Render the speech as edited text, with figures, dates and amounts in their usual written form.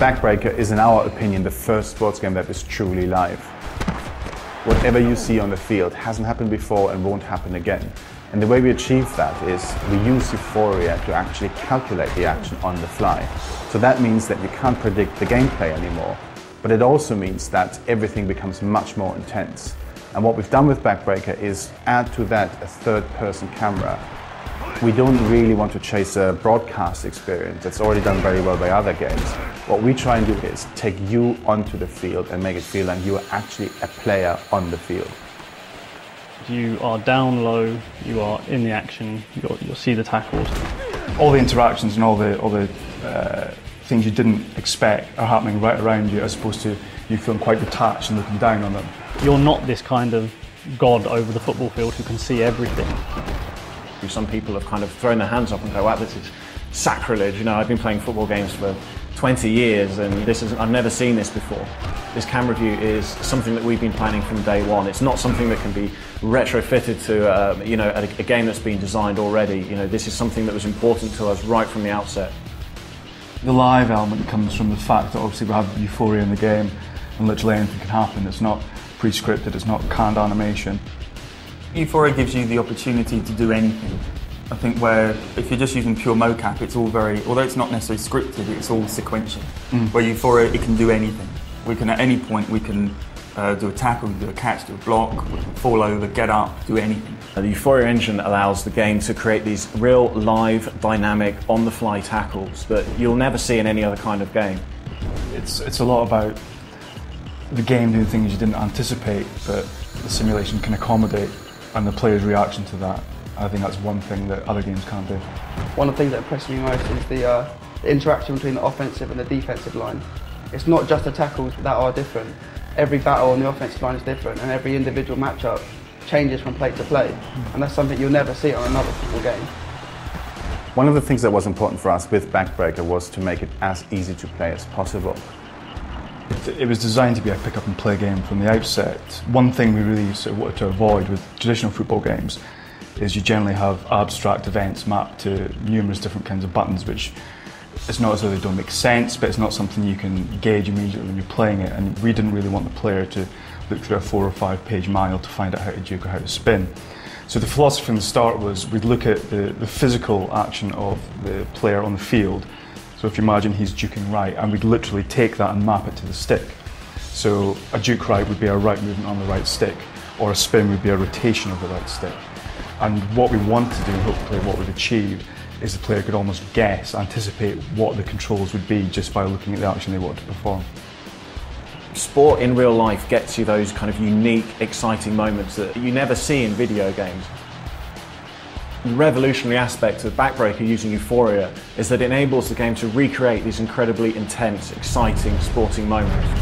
Backbreaker is, in our opinion, the first sports game that is truly live. Whatever you see on the field hasn't happened before and won't happen again. And the way we achieve that is we use Euphoria to actually calculate the action on the fly. So that means that you can't predict the gameplay anymore, but it also means that everything becomes much more intense. And what we've done with Backbreaker is add to that a third-person camera. We don't really want to chase a broadcast experience that's already done very well by other games. What we try and do is take you onto the field and make it feel like you are actually a player on the field. You are down low, you are in the action, you'll see the tackles. All the interactions and all the things you didn't expect are happening right around you, as opposed to you feeling quite detached and looking down on them. You're not this kind of god over the football field who can see everything. Some people have kind of thrown their hands up and go, wow, this is sacrilege. You know, I've been playing football games for 20 years and I've never seen this before. This camera view is something that we've been planning from day one. It's not something that can be retrofitted to you know, a game that's been designed already. You know, this is something that was important to us right from the outset. The live element comes from the fact that obviously we have euphoria in the game and literally anything can happen. It's not pre-scripted, it's not canned animation. Euphoria gives you the opportunity to do anything. I think where, if you're just using pure mocap, it's all very, although it's not necessarily scripted, it's all sequential. Where Euphoria, it can do anything. We can, at any point, we can do a tackle, do a catch, do a block, we can fall over, get up, do anything. The Euphoria engine allows the game to create these real, live, dynamic, on-the-fly tackles that you'll never see in any other kind of game. It's a lot about the game doing things you didn't anticipate, but the simulation can accommodate, and the player's reaction to that. I think that's one thing that other games can't do. One of the things that impressed me most is the interaction between the offensive and the defensive line. It's not just the tackles that are different. Every battle on the offensive line is different, and every individual matchup changes from play to play. And that's something you'll never see on another football game. One of the things that was important for us with Backbreaker was to make it as easy to play as possible. It was designed to be a pick-up and play game from the outset. One thing we really sort of wanted to avoid with traditional football games is you generally have abstract events mapped to numerous different kinds of buttons, which it's not as though they don't make sense, but it's not something you can gauge immediately when you're playing it, and we didn't really want the player to look through a 4 or 5 page manual to find out how to juke or how to spin. So the philosophy from the start was we'd look at the physical action of the player on the field. So if you imagine he's juking right, and we'd literally take that and map it to the stick. So a juke right would be a right movement on the right stick, or a spin would be a rotation of the right stick. And what we want to do, and hopefully what we've achieved, is the player could almost guess, anticipate what the controls would be just by looking at the action they want to perform. Sport in real life gets you those kind of unique, exciting moments that you never see in video games. The revolutionary aspect of Backbreaker using Euphoria is that it enables the game to recreate these incredibly intense, exciting sporting moments.